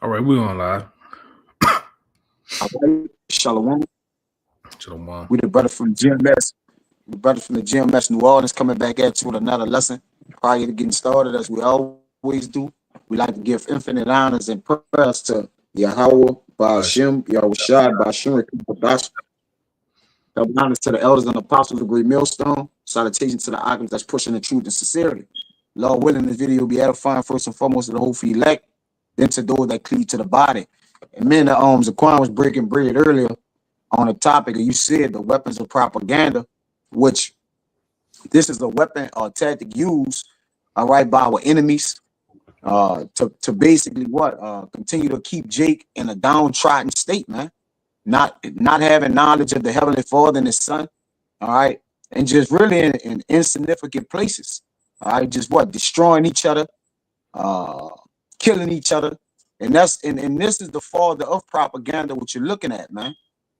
All right, we're on live. All right, Shalom. Shalom. We the brother from GMS. The brother from the GMS New Orleans coming back at you with another lesson. Prior to getting started, as we always do, we like to give infinite honors and prayers to Yahweh, Ba'ashem, Yahweh Shai, Ba'ashem, Ba'ash. Double honors to the elders and apostles of Great Millstone. Salutation to the icons that's pushing the truth and sincerity. Lord willing, this video will be edifying first and foremost to the whole for elect, then to those that cleave to the body. And man, Zaquan was breaking bread earlier on a topic, and you said the weapons of propaganda, which this is a weapon or tactic used, all right, by our enemies, to basically continue to keep Jake in a downtrodden state, man. Not having knowledge of the Heavenly Father and His Son, all right, and just really in insignificant places, all right, just destroying each other, killing each other, and this is the father of propaganda. What you're looking at, man.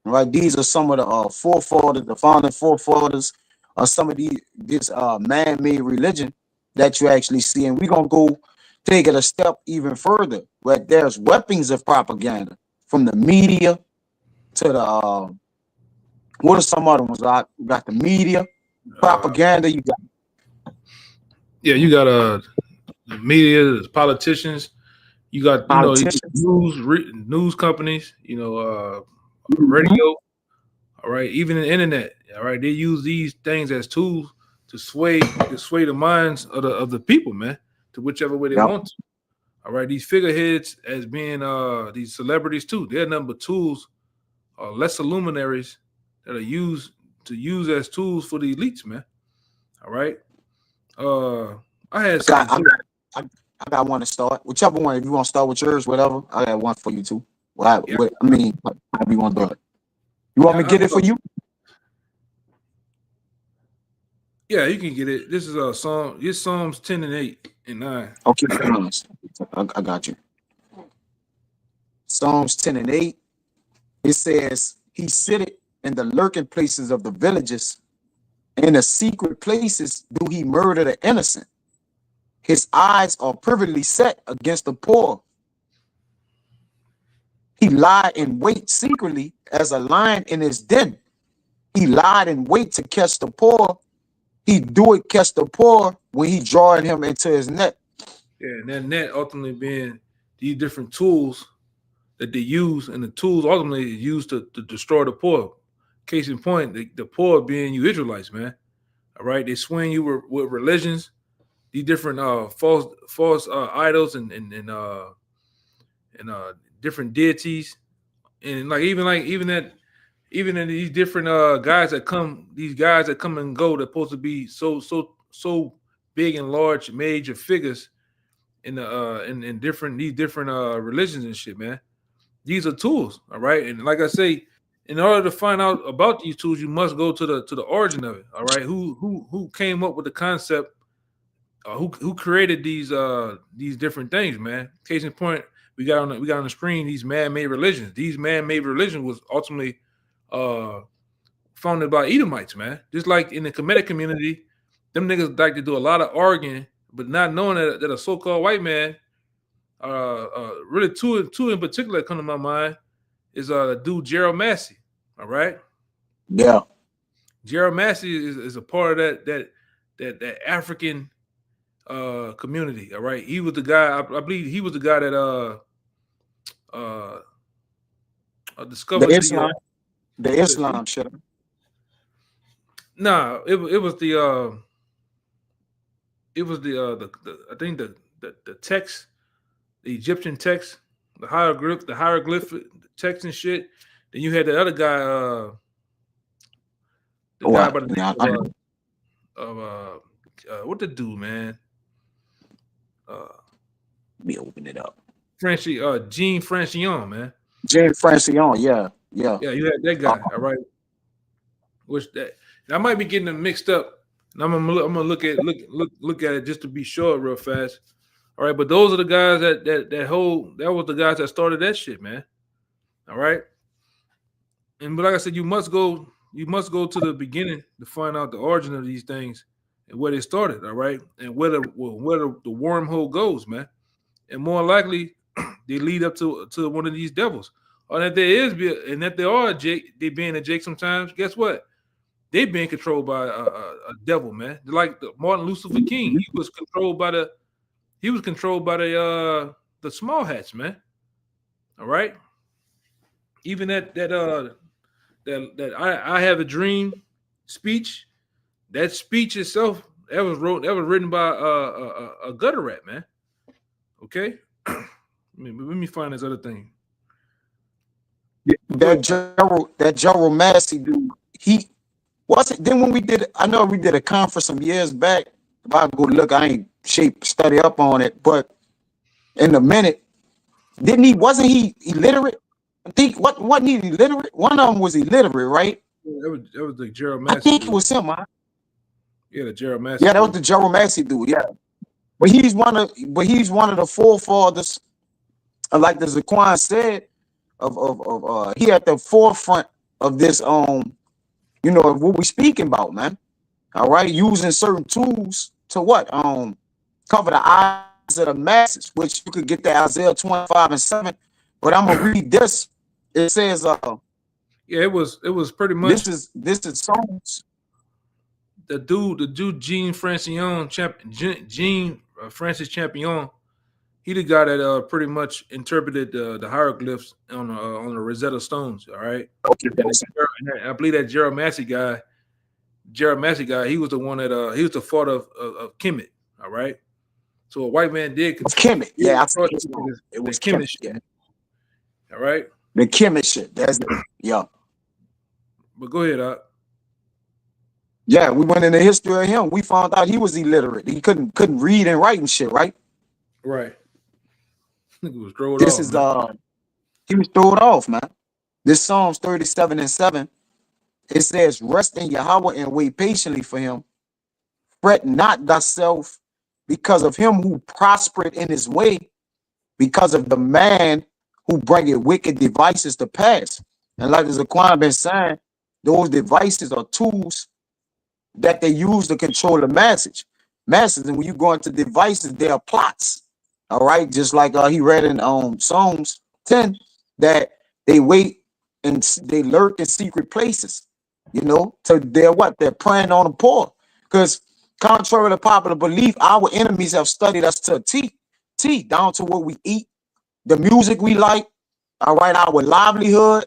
All right, these are some of the forefathers, the founding forefathers, of some of this man-made religion that you actually see, and we're gonna go take it a step even further, where there's weapons of propaganda from the media to the what are some other ones? You got the media, propaganda. You got you got the media, the politicians. You got news companies. Radio. All right, even the internet. All right, they use these things as tools to sway the minds of the people, man, to whichever way they want to. All right, these figureheads as being these celebrities too. They're number tools, lesser luminaries that are used as tools for the elites, man. All right. I got one to start. Whichever one, if you want to start with yours, whatever. I got one for you too. Whatever you want to do it. You want me to get it for you? Yeah, you can get it. This is Psalm. It's Psalms 10 and 8 and 9. Okay, I got you. Psalms 10 and 8. It says, "He sitteth in the lurking places of the villages. In the secret places do he murder the innocent. His eyes are privily set against the poor. He lied in wait secretly as a lion in his den. He lied in wait to catch the poor. He do it catch the poor when he drawing him into his net." Yeah, and that net ultimately being these different tools that they use, and the tools ultimately used to destroy the poor. Case in point, the poor being you Israelites, man. All right, they swing you with religions, these different false idols and different deities, and even in these different guys that come and go, they're supposed to be so big and large major figures in these different religions and shit, man. These are tools, all right. And like I say, in order to find out about these tools, you must go to the origin of it, all right. Who came up with the concept? Who created these different things, man? Case in point, we got on the screen these man-made religions. These man-made religions was ultimately founded by Edomites, man. Just like in the Kemetic community, them niggas like to do a lot of arguing, but not knowing that a so-called white man, really two in particular that come to my mind is dude Gerald Massey. All right. Yeah. Gerald Massey is a part of that African community. All right. He was the guy. I believe he was the guy that discovered the Islam shit. Nah, it was the I think the text, the Egyptian text, the hieroglyph text and shit. Then you had the other guy, guy by the name of what the dude, man? Let me open it up. Jean Francione, man. Jean Francione, yeah. Yeah, you had that guy, all right. Which that I might be getting them mixed up. And I'm gonna look at it just to be sure real fast. All right, but those are the guys that was the guys that started that shit, man. All right. But like I said, you must go to the beginning to find out the origin of these things and where they started, all right, and where the wormhole goes, man. And more likely, they lead up to one of these devils. Or that there is, and that they are Jake, they being a Jake sometimes. Guess what? They being controlled by a devil, man. Like Martin Lucifer King, he was controlled by the small hats, man. All right. Even that I have a dream speech. That speech itself that was written by a gutter rat, man. Okay. Let me find this other thing. That Joe Massey dude, he was it. Then when we did, I know we did a conference some years back. If I go look, I ain't study up on it, but in a minute, wasn't he illiterate? I think wasn't he illiterate? One of them was illiterate, right? That was the Gerald Massey. I think dude. It was him, huh? Yeah, the Gerald Massey. Yeah, that was the Joe Massey dude. Yeah, but he's one of the forefathers, like the Zaquan said, he at the forefront of this of what we speaking about, man. All right, using certain tools to what cover the eyes of the masses, which you could get the Isaiah 25:7. But I'm gonna read this. It says, yeah, it was pretty much. This is songs. The dude Jean Francis Champion. He the guy that pretty much interpreted the hieroglyphs on the Rosetta Stones. All right. Okay. And I believe that Gerald Massey guy, he was the one that he was the father of Kemet. All right. So a white man did Kemet. Yeah, I thought it was Kemet. Yeah. All right. The Kemet shit. That's yeah. But go ahead, Yeah, we went into the history of him. We found out he was illiterate. He couldn't read and write and shit, right? Right. He was thrown off, man. This Psalms 37:7. It says, "Rest in Yahweh and wait patiently for him. Fret not thyself because of him who prospered in his way, because of the man who bringeth wicked devices to pass." And like the Zaquan been saying, those devices are tools that they use to control the masses. And when you go into devices, they are plots. All right, just like he read in Psalms 10 that they wait and they lurk in secret places. So they're preying on the poor. Because contrary to popular belief, our enemies have studied us to a T, down to what we eat, the music we like. All right, our livelihood.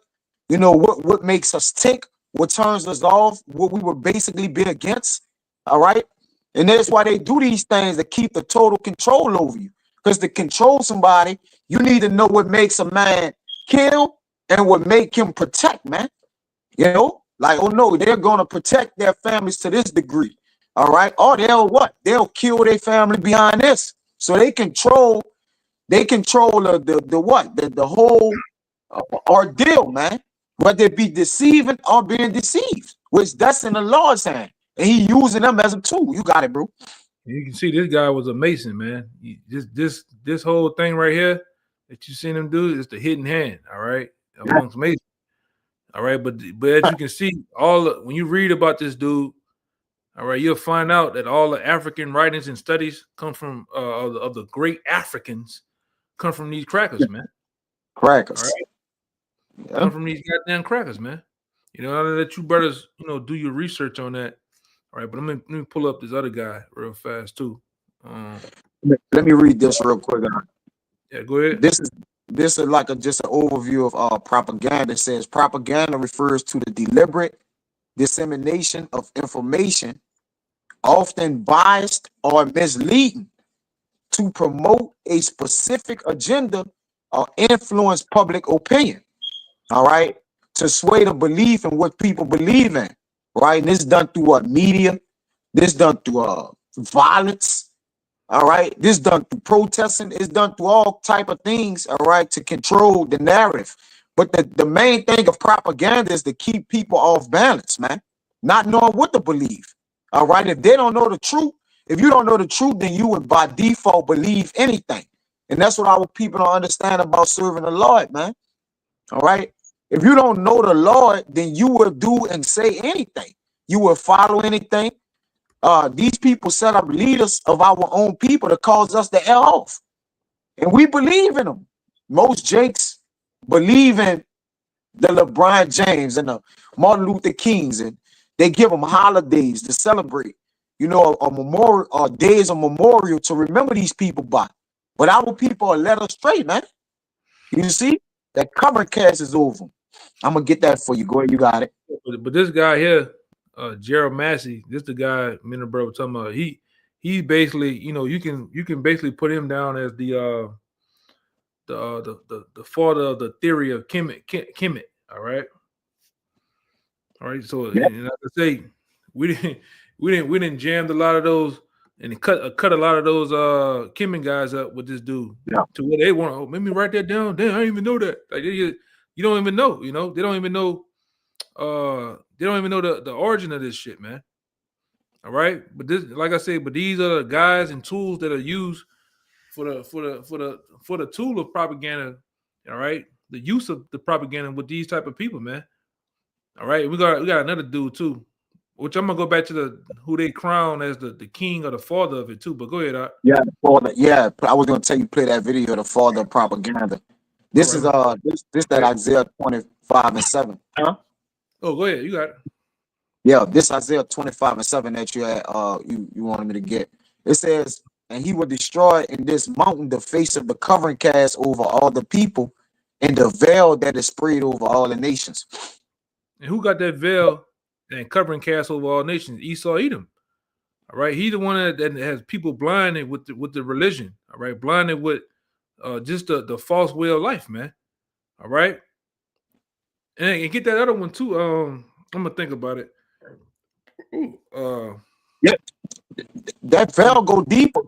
What makes us tick, what turns us off, what we would basically be against. All right, and that's why they do these things to keep the total control over you. Because to control somebody, you need to know what makes a man kill and what make him protect, man. Like, oh no, they're gonna protect their families to this degree. All right, or they'll kill their family behind this. So they control the whole ordeal, man. Whether it be deceiving or being deceived, which that's in the Lord's hand, and He using them as a tool. You got it, bro. You can see this guy was a Mason, man. This whole thing right here that you seen him do is the hidden hand. All right, amongst Masons. All right, but as you can see, when you read about this dude, all right, you'll find out that all the African writings and studies come from of the great Africans come from these crackers, man. Crackers. All right? Come from these goddamn crackers, man. I'll let you brothers, do your research on that. All right, but let me pull up this other guy real fast too. Let me read this real quick. Yeah, go ahead. This is like just an overview of propaganda. It says propaganda refers to the deliberate dissemination of information, often biased or misleading, to promote a specific agenda or influence public opinion. All right, to sway the belief in what people believe in. Right, and this is done through what? Media. This is done through violence. All right, this is done through protesting. It's done through all type of things. All right, to control the narrative. But the main thing of propaganda is to keep people off balance, man. Not knowing what to believe. All right, if they don't know the truth, if you don't know the truth, then you would by default believe anything. And that's what our people don't understand about serving the Lord, man. All right. If you don't know the Lord, then you will do and say anything. You will follow anything. These people set up leaders of our own people to cause us to L off. And we believe in them. most Jakes believe in the LeBron James and the Martin Luther Kings, and they give them holidays to celebrate, you know, a memorial, or days of memorial to remember these people by. But our people are led astray, man. You see, that covering cast is over. I'm gonna get that for you. Go ahead, you got it. But this guy here, Gerald Massey, this the guy Minnerbro was talking about. He basically, you know, you can basically put him down as the father of the theory of Kemet. All right. So Yeah. and like I say, we didn't jam a lot of those and cut a lot of those Kemet guys up with this dude. Yeah. To where they want. Oh, let me write that down. Damn, I didn't even know that. Like you don't even know. You know, they don't even know. They don't even know the origin of this shit, man. All right, but this, like I said, but these are the guys and tools that are used for the tool of propaganda. All right, the use of the propaganda with these type of people, man. All right, we got another dude too, which I'm gonna go back to who they crown as the king or the father of it too. But go ahead, Yeah, the father. Yeah, I was gonna tell you play that video, the father of propaganda. This is this that Isaiah 25:7. Huh? Oh, go ahead, you got it. Yeah, this Isaiah 25:7 that you had you wanted me to get. It says, and he will destroy in this mountain the face of the covering cast over all the people, and the veil that is spread over all the nations. And who got that veil and covering cast over all nations? Esau Edom. All right, he's the one that has people blinded with the religion. All right, blinded with just the false way of life, man. All right, and get that other one too. I'm gonna think about it. Yeah, that veil go deeper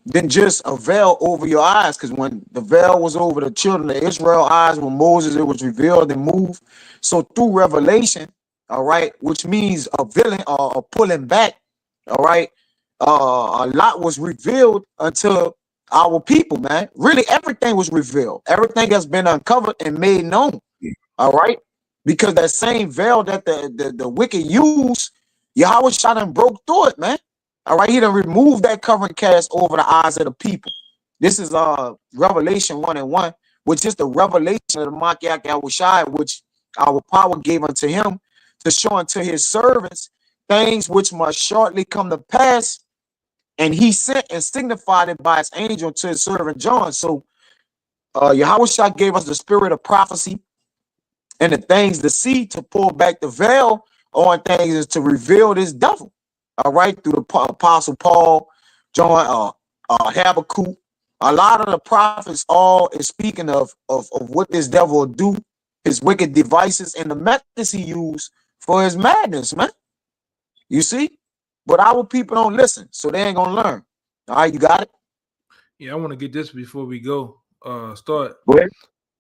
than just a veil over your eyes, because when the veil was over the children of Israel eyes, when Moses, it was revealed and moved. So through revelation, all right, which means a villain or a pulling back, all right, a lot was revealed unto our people, man. Really, everything was revealed. Everything has been uncovered and made known, all right, because that same veil that the wicked use, Yahweh shot and broke through it, man. All right, he done removed that covering cast over the eyes of the people. This is Revelation 1:1, which is the revelation of the Mashiach Yahushua, which our power gave unto him to show unto his servants things which must shortly come to pass. And he sent and signified it by his angel to his servant John. So Yahushua gave us the spirit of prophecy and the things to see, to pull back the veil on things, is to reveal this devil. All right, through the Apostle Paul, John, Habakkuk, a lot of the prophets all is speaking of what this devil will do, his wicked devices, and the methods he used for his madness, man. You see, but our people don't listen, so they ain't gonna learn. All right, you got it. Yeah, I want to get this before we go. Start. Go ahead.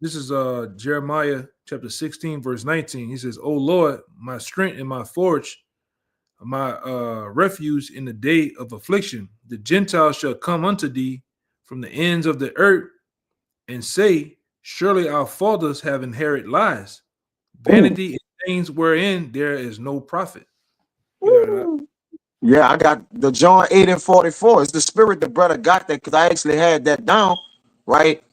This is Jeremiah chapter 16, verse 19. He says, "O Lord, my strength and my forge, my refuge in the day of affliction. The Gentiles shall come unto thee from the ends of the earth and say, surely our fathers have inherited lies, vanity and things wherein there is no profit." Yeah, I got the John 8:44. It's the spirit the brother got that, because I actually had that down, right?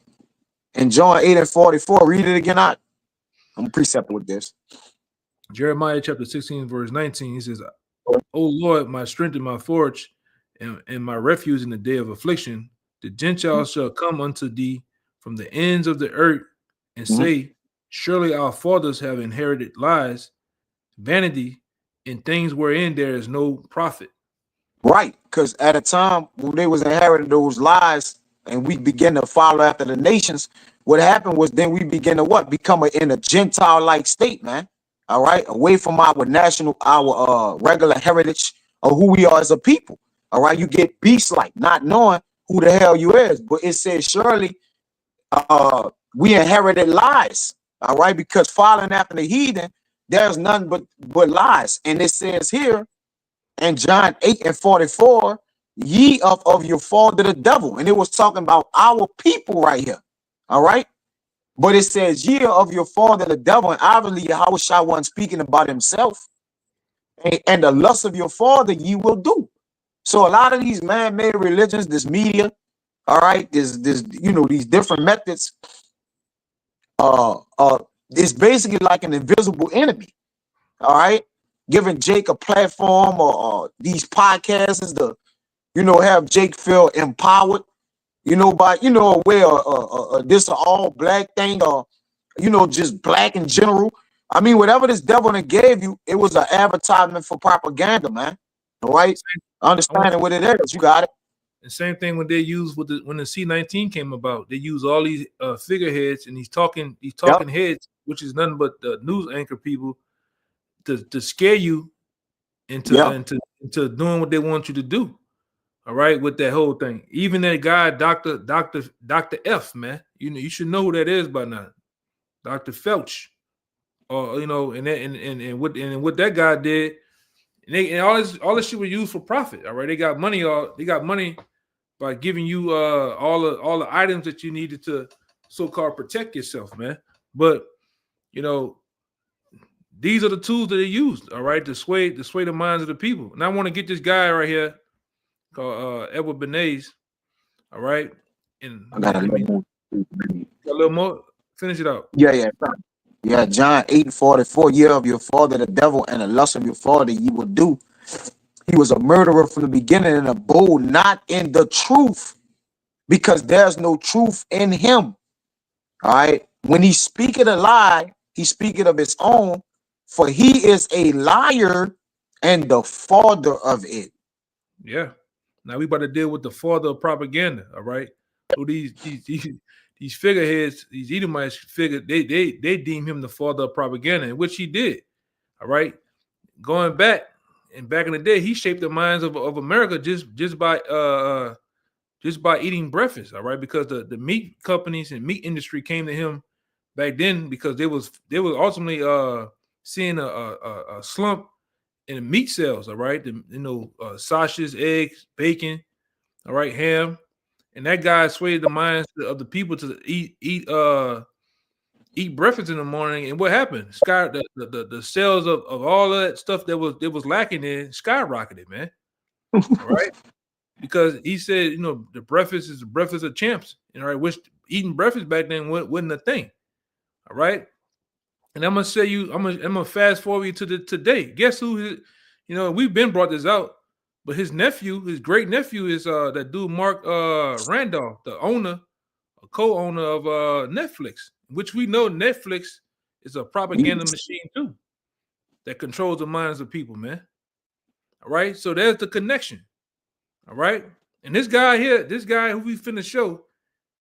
And John 8:44. Read it again. I'm precepting with this. Jeremiah chapter 16, verse 19. He says, "O Lord, my strength and my forge, and my refuge in the day of affliction, the Gentiles shall come unto thee from the ends of the earth and say, surely our fathers have inherited lies, vanity, and things wherein there is no profit." Right, because at a time when they was inheriting those lies and we begin to follow after the nations, what happened was then we begin to what? Become in a Gentile-like state, man. All right, away from our national, our regular heritage of who we are as a people. All right, you get beast-like, not knowing who the hell you is. But it says, surely we inherited lies. All right, because following after the heathen, there's none but lies. And it says here in John 8:44, ye of your father the devil. And it was talking about our people right here. All right. But it says, ye of your father the devil. And obviously, Yahushua wasn't speaking about himself. And the lust of your father ye will do. So a lot of these man-made religions, this media, all right, this, you know, these different methods, it's basically like an invisible enemy. All right, giving Jake a platform, or these podcasts to, have Jake feel empowered, by, where this all black thing, or, just black in general. I mean, whatever this devil done gave you, it was an advertisement for propaganda, man. All right, understanding what it is, you got it. The same thing when they used when the C-19 came about, they used all these figureheads and these talking heads, which is nothing but the news anchor people, to scare you into doing what they want you to do. All right, with that whole thing. Even that guy, Dr. F, man, you should know who that is by now, Dr. Felch, or and what that guy did, and all this shit was used for profit. All right, they got money by giving you all the items that you needed to so-called protect yourself, man. But these are the tools that they used, all right, to sway the minds of the people. And I want to get this guy right here called Edward Bernays, all right. And I got a little more. Finish it out. Yeah. John 8:44. Year of your father the devil, and the lust of your father ye will do. He was a murderer from the beginning, and abode not in the truth, because there's no truth in him. All right. When he speaketh a lie, he speaketh of his own, for he is a liar and the father of it. Yeah. Now we about to deal with the father of propaganda. All right. So these figureheads, these Edomites they deem him the father of propaganda, which he did. All right. Going back. And back in the day, he shaped the minds of America just by eating breakfast, all right? Because the meat companies and meat industry came to him back then because they was ultimately seeing a slump in the meat sales, all right? Sausages, eggs, bacon, all right, ham, and that guy swayed the minds of the people to eat breakfast in the morning. And what happened? The sales of all of that stuff that was lacking in skyrocketed, man. All right. Because he said, the breakfast is the breakfast of champs. All right, which eating breakfast back then wasn't a thing. All right. And I'm gonna fast forward you to today. Guess who we've been brought this out, but his great nephew is that dude Mark Randolph, the co-owner of Netflix, which we know Netflix is a propaganda machine too that controls the minds of people, man. All right, so there's the connection. All right, and this guy who we finna show,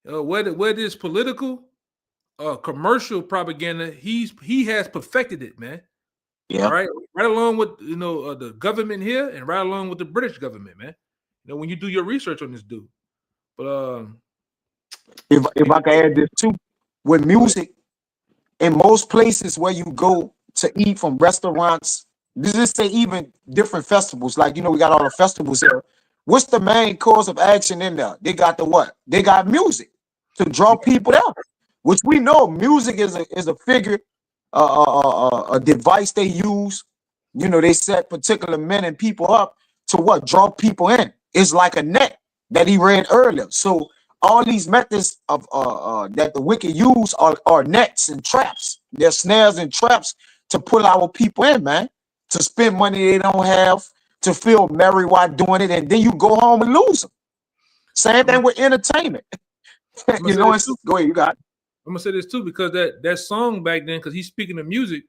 whether it's political, commercial propaganda, he has perfected it, man. Yeah. All right, right along with the government here, and right along with the British government, man. When you do your research on this dude, but if I can add this too, with music, in most places where you go to eat, from restaurants, just say even different festivals, like we got all the festivals here. What's the main cause of action in there? They got the what? They got music to draw people out, which we know music is a figure, a device they use. They set particular men and people up to what? Draw people in. It's like a net that he read earlier. So all these methods of that the wicked use are nets and traps. They're snares and traps to pull our people in, man, to spend money they don't have, to feel merry while doing it, and then you go home and lose them. Same thing with entertainment. Go ahead, you got it. I'm gonna say this too, because that song back then, because he's speaking of music,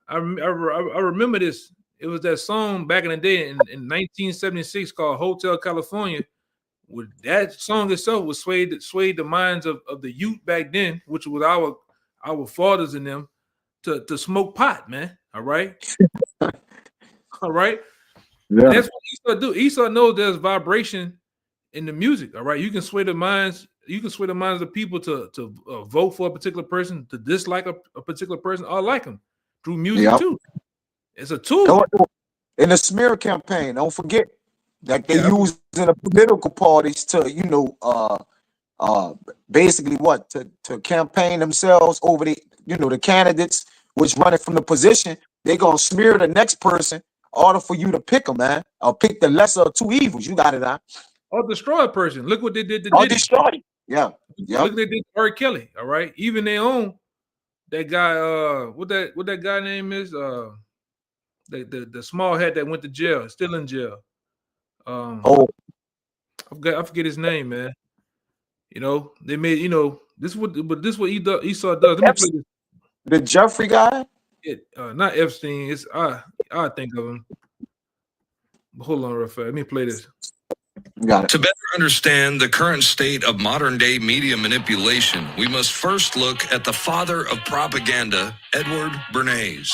I remember this. It was that song back in the day in 1976 called Hotel California. With that song itself was swayed the minds of the youth back then, which was our fathers and them, to smoke pot, man. All right. All right. Yeah. And that's what Esau do. Esau knows there's vibration in the music. All right. You can sway the minds. You can sway the minds of people to vote for a particular person, to dislike a particular person, or like them through music too. It's a tool. In the smear campaign, don't forget that they use in the political parties to, basically what? To campaign themselves over the candidates which running from the position. They're gonna smear the next person in order for you to pick them, man, or pick the lesser of two evils. You got it, huh? Or destroy a person. Look what they did to Diddy. Destroy. Yeah. Look what they did to R. Kelly. All right. Even their own that guy, what that guy name is? The small hat that went to jail, still in jail. Oh, I forget his name, man. You know, they made, you know, this what Esau does. Let me play this. the Jeffrey guy. Not Epstein. It's I think of him. But hold on, real fast. Let me play this. Got it. To better understand the current state of modern-day media manipulation, we must first look at the father of propaganda, Edward Bernays.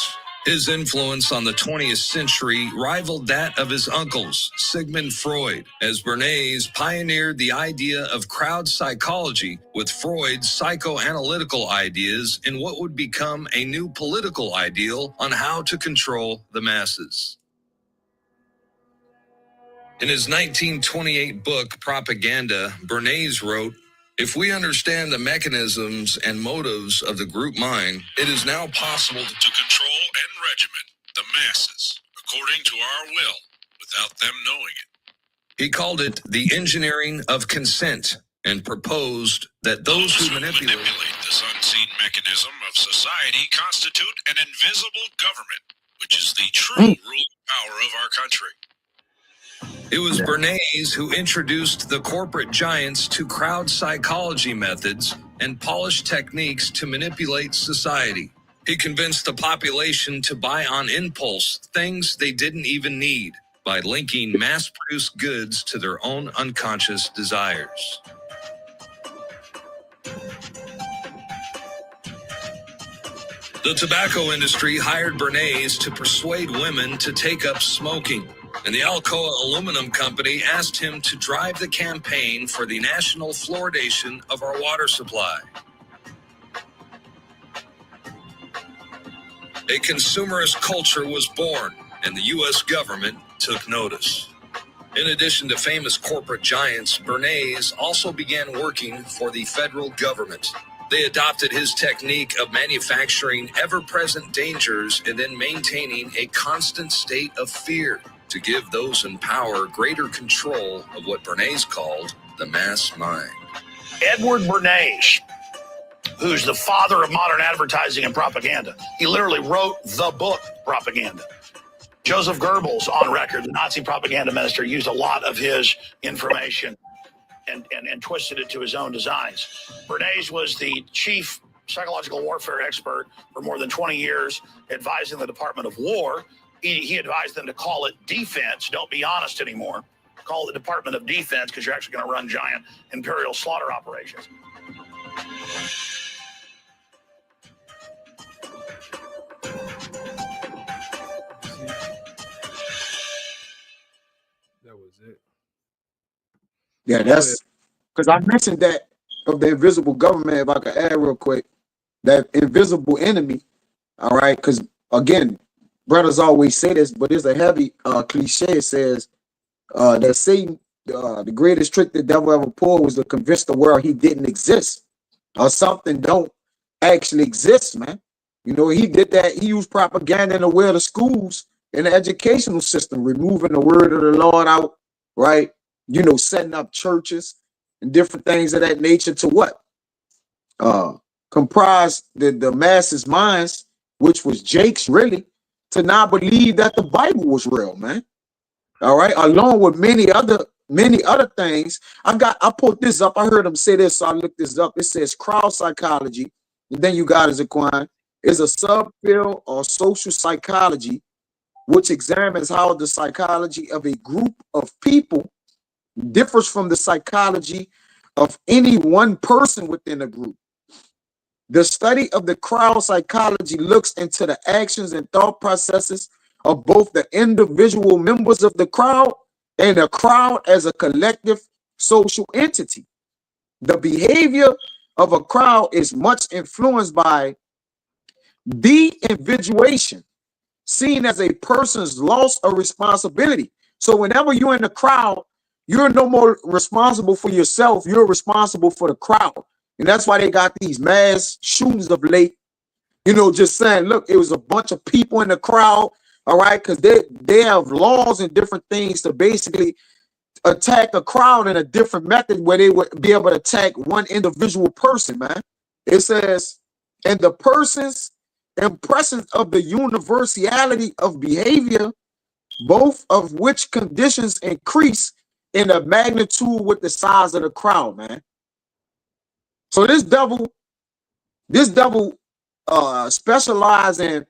His influence on the 20th century rivaled that of his uncles, Sigmund Freud, as Bernays pioneered the idea of crowd psychology with Freud's psychoanalytical ideas in what would become a new political ideal on how to control the masses. In his 1928 book, Propaganda, Bernays wrote, "If we understand the mechanisms and motives of the group mind, it is now possible to control and regiment the masses according to our will, without them knowing it." He called it the engineering of consent and proposed that those who manipulate this unseen mechanism of society constitute an invisible government, which is the true ruling power of our country. It was Bernays who introduced the corporate giants to crowd psychology methods and polished techniques to manipulate society. He convinced the population to buy on impulse things they didn't even need by linking mass-produced goods to their own unconscious desires. The tobacco industry hired Bernays to persuade women to take up smoking, and the Alcoa Aluminum Company asked him to drive the campaign for the national fluoridation of our water supply. A consumerist culture was born, and the U.S. government took notice. In addition to famous corporate giants, Bernays also began working for the federal government. They adopted his technique of manufacturing ever-present dangers and then maintaining a constant state of fear to give those in power greater control of what Bernays called the mass mind. Edward Bernays, who's the father of modern advertising and propaganda. He literally wrote the book, Propaganda. Joseph Goebbels, on record, the Nazi propaganda minister, used a lot of his information and twisted it to his own designs. Bernays was the chief psychological warfare expert for more than 20 years, advising the Department of War. He advised them to call it defense. Don't be honest anymore. Call it the Department of Defense, because you're actually going to run giant imperial slaughter operations. That was it. Yeah, that's because I mentioned that of the invisible government. If I could add real quick, that invisible enemy. All right, because again, brothers always say this, but it's a heavy cliche. It says that Satan, the greatest trick the devil ever pulled was to convince the world he didn't exist or something don't actually exist, man. You know, he did that. He used propaganda in the way of the schools in the educational system, removing the word of the Lord out, right? You know, setting up churches and different things of that nature to what? Comprise the masses' minds, which was Jake's really, to not believe that the Bible was real, man. All right, along with many other things. I put this up. I heard him say this, so I looked this up. It says crowd psychology, and then you got as Zaquan, is a subfield or social psychology which examines how the psychology of a group of people differs from the psychology of any one person within a group. The study of the crowd psychology looks into the actions and thought processes of both the individual members of the crowd and the crowd as a collective social entity. The behavior of a crowd is much influenced by de-individuation, seen as a person's loss of responsibility. So whenever you're in the crowd, you're no more responsible for yourself. You're responsible for the crowd. And that's why they got these mass shootings of late, you know, just saying, look, it was a bunch of people in the crowd, all right, because they have laws and different things to basically attack a crowd in a different method where they would be able to attack one individual person, man. It says, and the person's impressions of the universality of behavior, both of which conditions increase in the magnitude with the size of the crowd, man. So this devil specialize in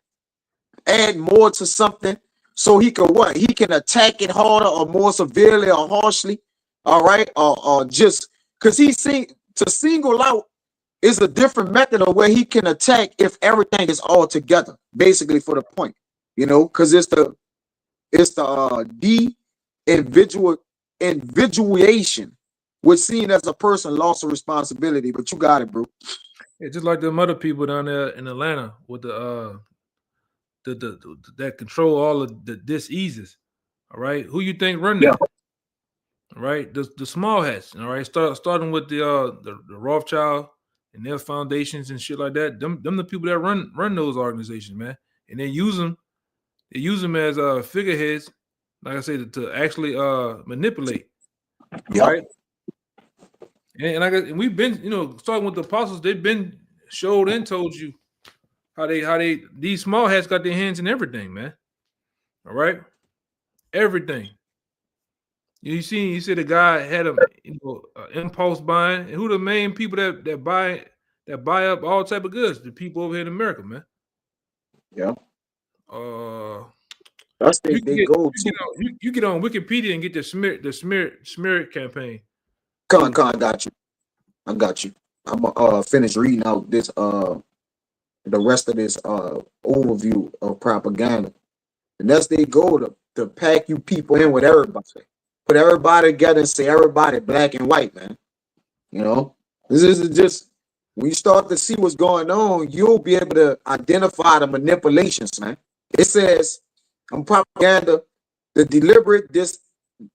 add more to something so he can what? He can attack it harder or more severely or harshly, all right? Or just because to single out is a different method of where he can attack if everything is all together, basically for the point, because it's the individuation, which seen as a person lost of responsibility. But you got it, bro. It's just like them other people down there in Atlanta with the that control all of the diseases. All right, who you think run that? All right, the small hats. All right, starting with the Rothschild and their foundations and shit like that. Them the people that run those organizations, man, and they use them. They use them as figureheads, like I said, to actually manipulate. Yep. Right. And we've been, starting with the apostles, they've been showed and told you how these small hats got their hands in everything, man. All right, everything. You see the guy had a impulse buying, and who the main people that buy up all type of goods? The people over here in America, man. Yeah. That's you get on Wikipedia and get the smear campaign. Con, I got you. I'm gonna finish reading out this the rest of this overview of propaganda. And that's they go to pack you people in with everybody. Put everybody together and say everybody black and white, man. This is just when you start to see what's going on, you'll be able to identify the manipulations, man. It says propaganda, the deliberate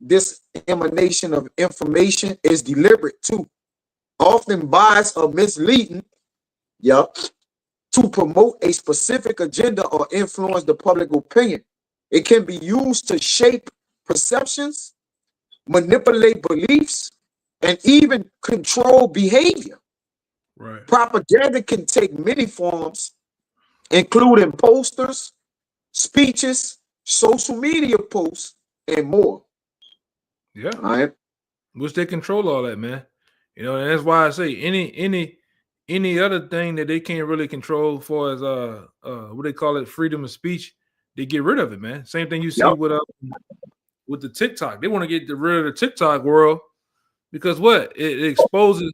dissemination of information is deliberate too, often biased or misleading, to promote a specific agenda or influence the public opinion. It can be used to shape perceptions, manipulate beliefs, and even control behavior. Right. Propaganda can take many forms, including posters, speeches, social media posts, and more. Yeah. All right. Which they control all that, man. And that's why I say any other thing that they can't really control for as what they call it, freedom of speech, they get rid of it, man. Same thing you see with the TikTok. They want to get rid of the TikTok world because what? It exposes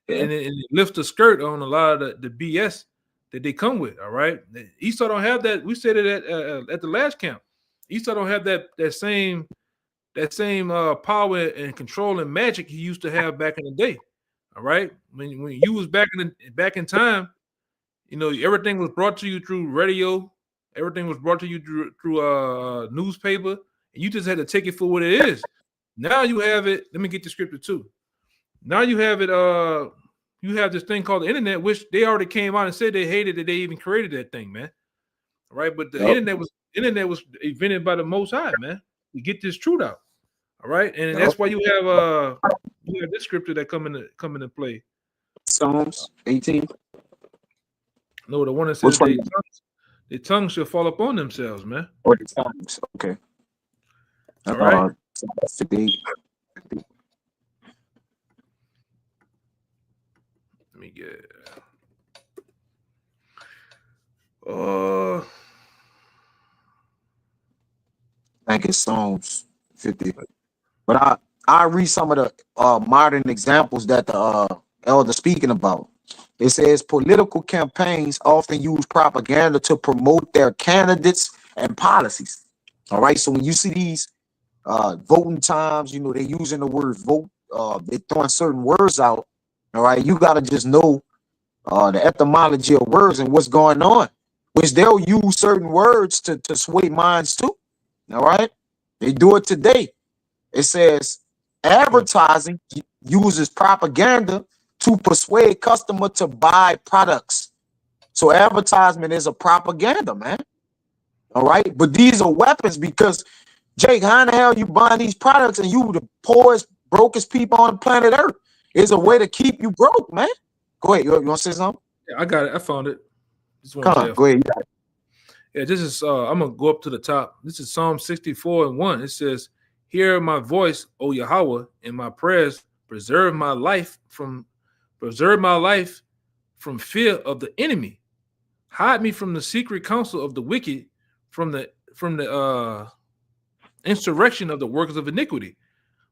and it lifts the skirt on a lot of the BS that they come with. All right. Esau don't have that. We said it at the last camp. Esau don't have that same power and control and magic he used to have back in the day. All right. When you was back in time, everything was brought to you through radio. Everything was brought to you through newspaper, and you just had to take it for what it is. Now you have it. Let me get the scripture too. Now you have it. You have this thing called the internet, which they already came out and said they hated that they even created that thing, man. All right, but the internet was invented by the Most High, man, to get this truth out. All right, and that's why you have this scripture that come into play. Psalms 18. No, the one that says their tongues shall fall upon themselves, man. Or the tongues. Okay. All right. 58. Let me get. I think it's Psalms 50. But I read some of the modern examples that the elder speaking about. It says political campaigns often use propaganda to promote their candidates and policies. All right. So when you see these voting times, they're using the word vote. They're throwing certain words out. All right. You got to just know the etymology of words and what's going on, which they'll use certain words to sway minds too. All right. They do it today. It says advertising uses propaganda to persuade customer to buy products. So advertisement is a propaganda, man. All right. But these are weapons because, Jake, how in the hell you buying these products and you the poorest, brokest people on planet Earth? It's a way to keep you broke, man. Go ahead. You want to say something? Yeah, I got it. I found it. Just want Come to on, say, go ahead. yeah, this is. I'm gonna go up to the top. This is Psalm 64:1. It says, "Hear my voice, O Yahweh, and my prayers. Preserve my life from fear of the enemy. Hide me from the secret counsel of the wicked, from the insurrection of the workers of iniquity,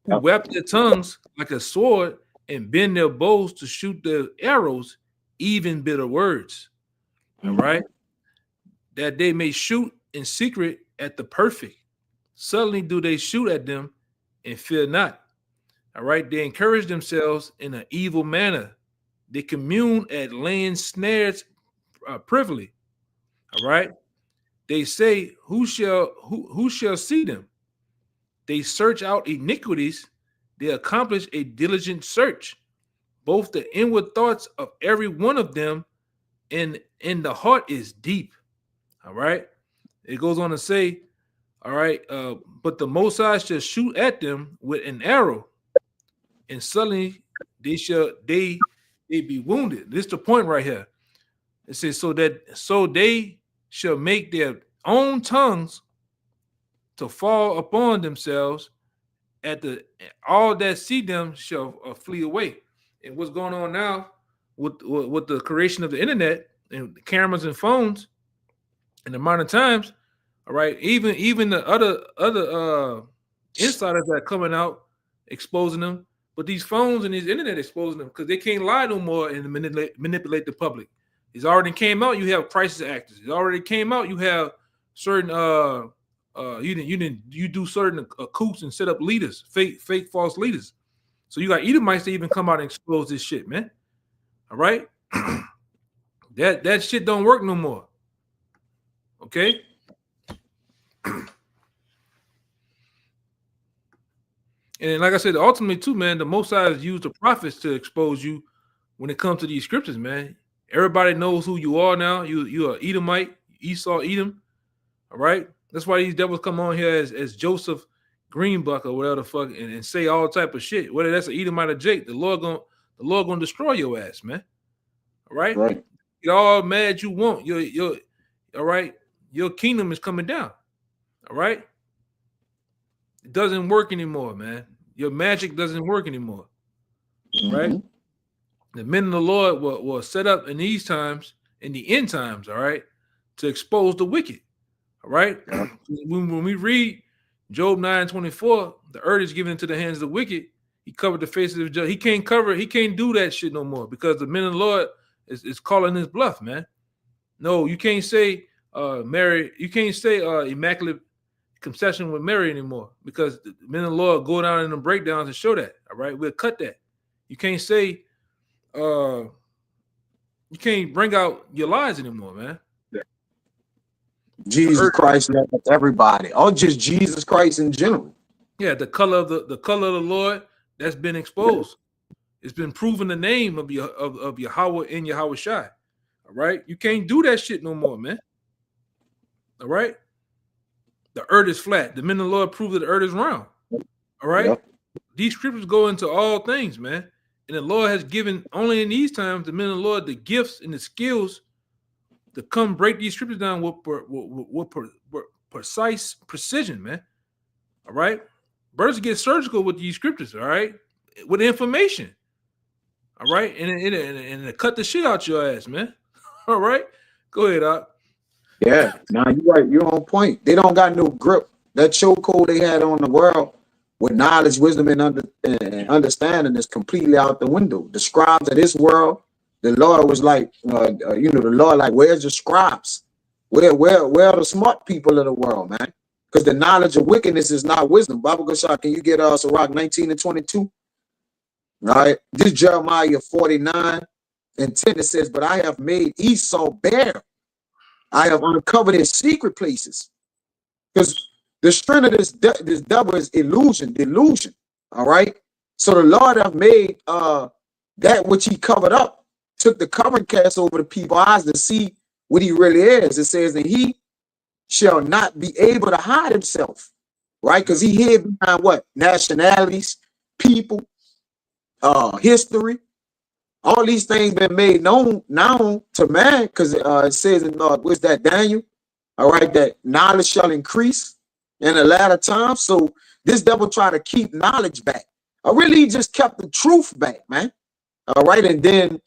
who Yep. wrap their tongues like a sword and bend their bows to shoot their arrows, even bitter words." All right. That they may shoot in secret at the perfect. Suddenly do they shoot at them and fear not. All right. They encourage themselves in an evil manner. They commune at laying snares privily. All right. They say, who shall see them? They search out iniquities. They accomplish a diligent search. Both the inward thoughts of every one of them and in the heart is deep. All right. It goes on to say, all right, but the Most High shall shoot at them with an arrow, and suddenly they be wounded. This is the point right here. It says, so they shall make their own tongues to fall upon themselves. All that see them shall flee away. And what's going on now with the creation of the internet and cameras and phones in the modern times? All right, even the other insiders that are coming out exposing them, but these phones and these internet exposing them because they can't lie no more and manipulate the public. It's already came out. You have crisis actors. It already came out. You have certain you do certain coups and set up leaders, fake false leaders. So you got Edomites to even come out and expose this shit, man. All right, that shit don't work no more. Okay. And like I said, ultimately too, man, the Most High has used the prophets to expose you when it comes to these scriptures, man. Everybody knows who you are now. You are Edomite, Esau, Edom. All right. That's why these devils come on here as Joseph Greenbuck or whatever the fuck and say all type of shit. Whether that's an Edomite or Jake, the Lord gonna destroy your ass, man. All right. Right. Get all mad you want. Your all right. Your kingdom is coming down. All right. It doesn't work anymore, man. Your magic doesn't work anymore. Right? Mm-hmm. The men of the Lord were set up in these times, in the end times, all right, to expose the wicked. All right. Yeah. When we read Job 9:24, the earth is given into the hands of the wicked. He covered the faces of judge. He can't do that shit no more because the men of the Lord is calling his bluff, man. No, you can't say Mary, you can't say immaculate conception with Mary anymore because the men of the Lord go down in the breakdowns and show that. All right, we'll cut that. You can't say you can't bring out your lies anymore, man. Jesus Christ loves everybody, or just Jesus Christ in general. Yeah, the color of the Lord that's been exposed. It's been proven the name of Yahweh and Yahweh Shai. All right, you can't do that shit no more, man. All right, the earth is flat. The men of the Lord prove that the earth is round. All right, Yep. These scriptures go into all things, man. And the Lord has given only in these times the men of the Lord the gifts and the skills to come break these scriptures down with precise precision, man. All right, birds get surgical with these scriptures. All right, with information. All right, and cut the shit out your ass, man. All right, go ahead, Doc. Yeah, now you're right. You're on point. They don't got no grip. That chokehold they had on the world with knowledge, wisdom, and understanding is completely out the window. The scribes of this world, the Lord was like, the Lord like, where's the scribes? Where are the smart people of the world, man? Because the knowledge of wickedness is not wisdom. Baba Gashar, can you get Sirach 19:22? All right, this Jeremiah 49:10, it says, but I have made Esau bare. I have uncovered his secret places. Because the strength of this devil is delusion. All right. So the Lord have made that which he covered up, took the covering cast over the people's eyes to see what he really is. It says that he shall not be able to hide himself, right? Because he hid behind what? Nationalities, people, history, all these things been made known to man, because it says in what's that, Daniel? All right, that knowledge shall increase in the latter time. So this devil try to keep knowledge back. I really just kept the truth back, man. All right, and then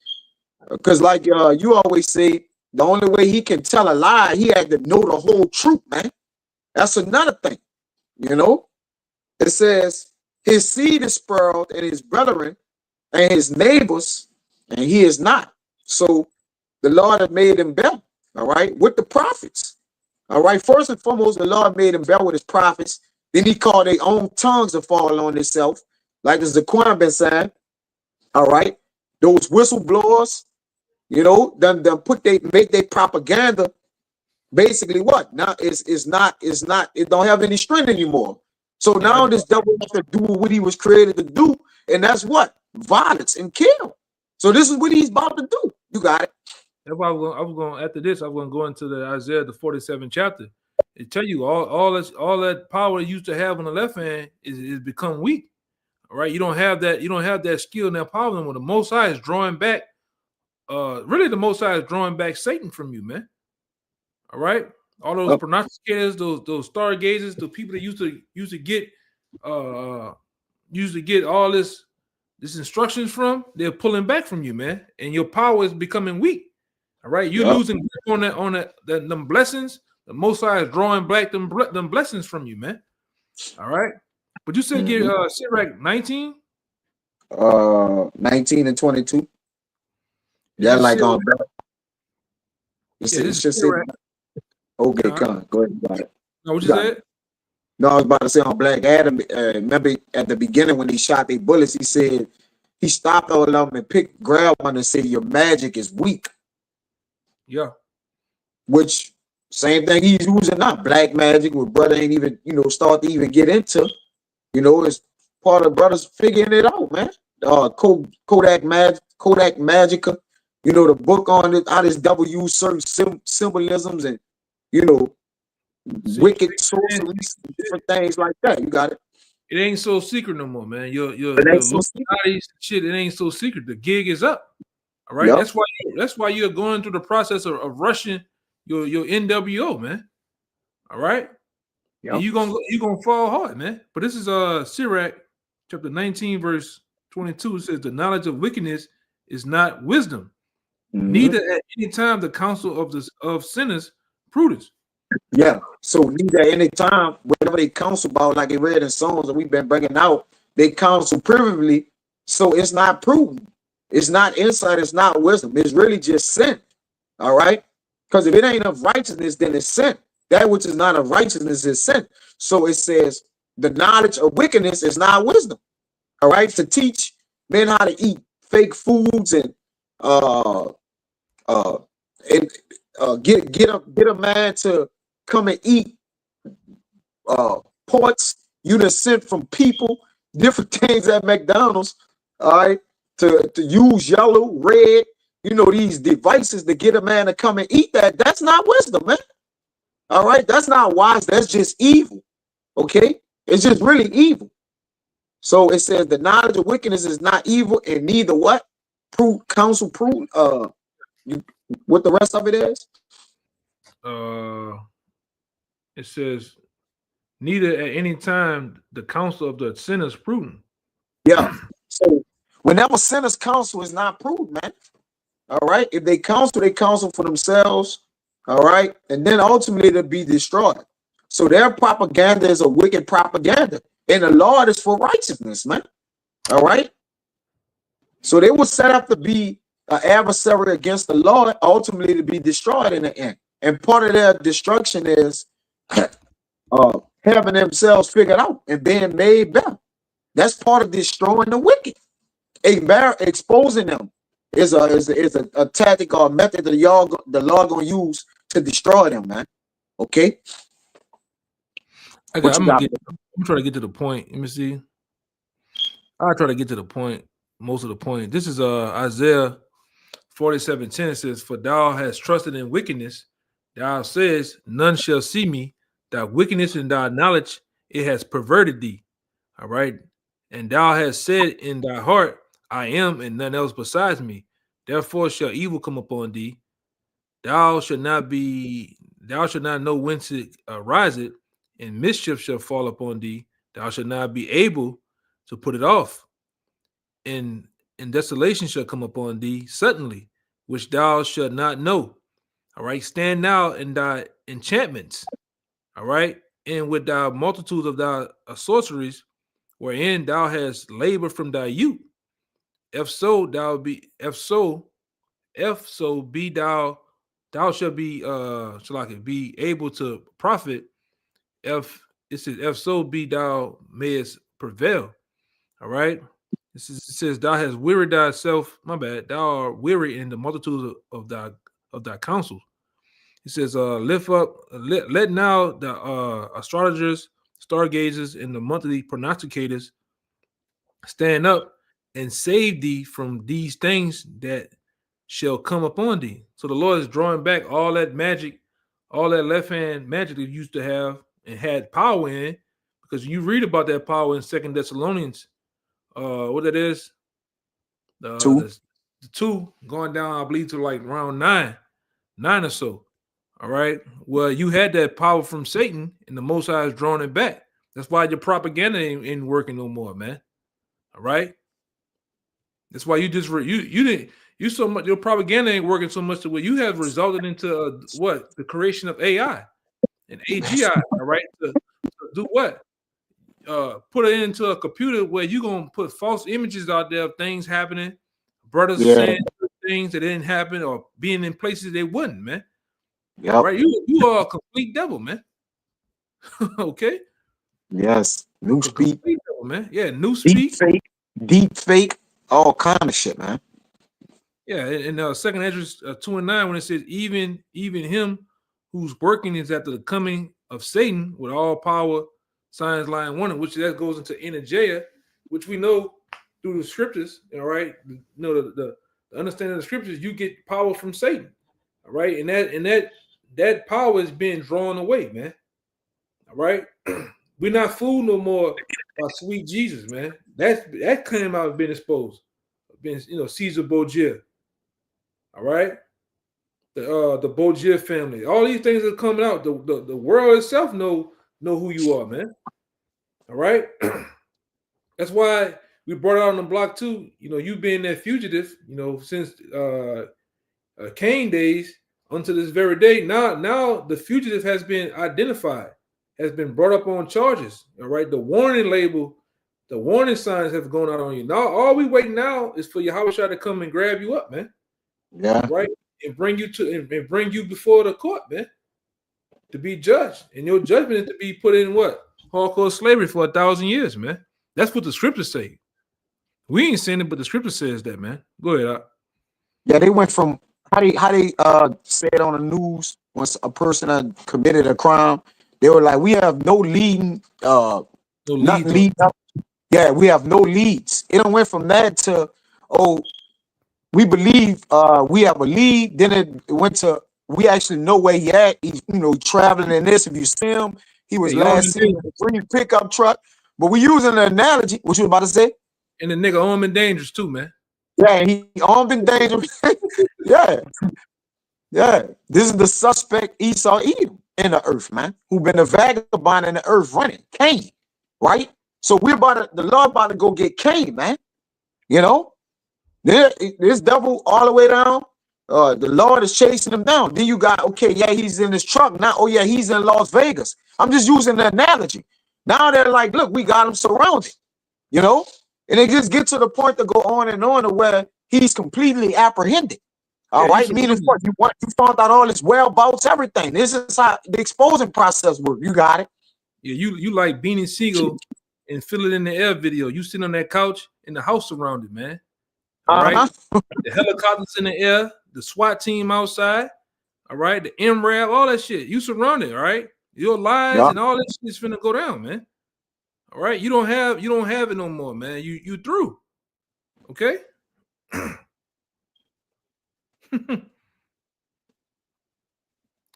because like you always say, the only way he can tell a lie, he had to know the whole truth, man. That's another thing, you know. It says his seed is spoiled, and his brethren and his neighbors, and he is not. So the Lord had made him better, all right, with the prophets. All right, first and foremost, the Lord made him better with his prophets. Then he called their own tongues to fall on themselves, like the Zaquan been saying. All right, those whistleblowers, you know, them make their propaganda. Basically, what now is not it don't have any strength anymore. So now this devil has to do what he was created to do, and that's what, violence and kill. So this is what he's about to do. You got it. That's why I was going after this. I was going to go into the Isaiah, the 47th chapter. It tell you all that power you used to have on the left hand is become weak. All right, you don't have that skill and that power anymore. The Most High is drawing back. Really, the Most High is drawing back Satan from you, man. All right, all those prognosticators, those stargazers, the people that used to get all this instructions from, they're pulling back from you, man, and your power is becoming weak. All right, you're losing on them blessings. The Most High is drawing back them blessings from you, man. All right, but you said get Sirach 19, 19 and 22. Yeah, like on. Okay, come go ahead. Got it. No, what you said? No, I was about to say on Black Adam. Remember at the beginning when he shot their bullets, he said he stopped all of them and grabbed one and said, "Your magic is weak." Yeah. Which same thing he's using now. Black magic, where brother ain't even, start to even get into. It's part of brothers figuring it out, man. Kodak Magica, the book on it, how this devil use certain symbolisms and wicked sorceries, different things like that. You got it. It ain't so secret no more, man. Your shit, it ain't so secret. The gig is up. All right. Yep. That's why you're going through the process of rushing your NWO, man. All right. Yep. And you're gonna fall hard, man. But this is Sirach chapter 19, verse 22. It says the knowledge of wickedness is not wisdom, neither at any time the counsel of sinners prudence. Yeah. So neither at any time, whatever they counsel about, like it read in Psalms that we've been bringing out, they counsel privily. So it's not prudent. It's not insight. It's not wisdom. It's really just sin. All right. Because if it ain't of righteousness, then it's sin. That which is not of righteousness is sin. So it says the knowledge of wickedness is not wisdom. All right. To teach men how to eat fake foods and get a man to come and eat ports you done sent from people, different things at McDonald's. All right. To use yellow, red, these devices to get a man to come and eat that. That's not wisdom, man. All right. That's not wise. That's just evil. Okay. It's just really evil. So it says the knowledge of wickedness is not evil, and neither what? What the rest of it is? It says neither at any time the counsel of the sinners prudent. Yeah. So whenever sinners counsel is not prudent, man. All right. If they counsel for themselves. All right. And then ultimately they'll be destroyed. So their propaganda is a wicked propaganda. And the Lord is for righteousness, man. All right. So they will set up to be an adversary against the Lord, ultimately to be destroyed in the end. And part of their destruction is having themselves figured out and being made better. That's part of destroying the wicked. Exposing them is a tactic or a method that the Lord gonna use to destroy them, man. Okay. I'm trying to get to the point. Let me see. I'll try to get to the point, most of the point. This is Isaiah 47:10. It says, "For thou hast trusted in wickedness, thou says, none shall see me. Thy wickedness and thy knowledge, it has perverted thee." All right. "And thou hast said in thy heart, I am, and none else besides me. Therefore shall evil come upon thee. Thou shalt not know whence it ariseth, and mischief shall fall upon thee. Thou shalt not be able to put it off. And desolation shall come upon thee suddenly, which thou shalt not know. All right, stand now in thy enchantments. All right, and with thy multitudes of thy sorceries, wherein thou hast labored from thy youth. If so be thou shalt be be able to profit. If it says, if so be thou mayest prevail. All right. It says thou hast wearied thyself. My bad. Thou art weary in the multitude of thy counsels. It says, lift up, let now the astrologers, stargazers, and the monthly prognosticators stand up and save thee from these things that shall come upon thee. So the Lord is drawing back all that magic, all that left hand magic that you used to have and had power in, because you read about that power in 2 Thessalonians, what that is, the 2 going down, I believe, to like around 9 or so. All right. Well, you had that power from Satan, and the Most High is drawing it back. That's why your propaganda ain't working no more, man. All right. That's why you just so much, your propaganda ain't working so much to where you have resulted into the creation of AI and AGI. All right. To do what? Put it into a computer where you're gonna put false images out there of things happening, brothers saying things that didn't happen or being in places they wouldn't, man. Yep. Right? You are a complete devil, man. Okay. Yes. New speak, devil, man. Yeah, new speak, deep fake, all kind of shit, man. Yeah, in 2nd Ezra 2:9, when it says, even him whose working is after the coming of Satan with all power, signs, lying, wonder, which that goes into energeia, which we know through the scriptures. All right, you know the understanding of the scriptures, you get power from Satan. All right, and that power is being drawn away, man. All right, we're not fooled no more by sweet Jesus, man. That came out of being exposed, being Caesar Borgia. All right, the Borgia family, all these things are coming out. The world itself know who you are, man. All right, that's why we brought out on the block too. You being that fugitive, since Cain days unto this very day. Now the fugitive has been identified, has been brought up on charges. All right, the warning label, the warning signs have gone out on you. Now all we wait now is for Yahweh to come and grab you up, man. Yeah. Right, and bring you before the court, man, to be judged, and your judgment is to be put in what? Hardcore slavery for 1,000 years, man. That's what the scriptures say. We ain't saying it, but the scripture says that, man. Go ahead. Yeah, they went from how they said on the news once a person had committed a crime, they were like, we have no leading, nothing lead up. Yeah, we have no leads. It went from that to, oh, we believe we have a lead. Then it went to, we actually know where he at. He's traveling in this. If you see him, he was last seen in a green pickup truck. But we using the analogy. What you about to say? And the nigga armed and dangerous too, man. Yeah, he armed and dangerous. Yeah. This is the suspect Esau Edom in the earth, man, who been a vagabond in the earth running. Cain, right? So the Lord about to go get Cain, man. This devil all the way down. The Lord is chasing him down. Then you got, okay, yeah, he's in his truck now. Oh yeah, he's in Las Vegas. I'm just using the analogy. Now they're like, look, we got him surrounded, and it just gets to the point to go on and on to where he's completely apprehended. All right, meaning what? You found out all his whereabouts, everything. This is how the exposing process works. You got it. Yeah, you like Beanie Siegel and Feel It in the Air video. You sitting on that couch in the house surrounded, man. All right, the helicopters in the air, the SWAT team outside. All right, the MRAP, all that shit. You surrounded, all right. Your lies and all that shit is finna go down, man. All right, you don't have it no more, man. You through, okay?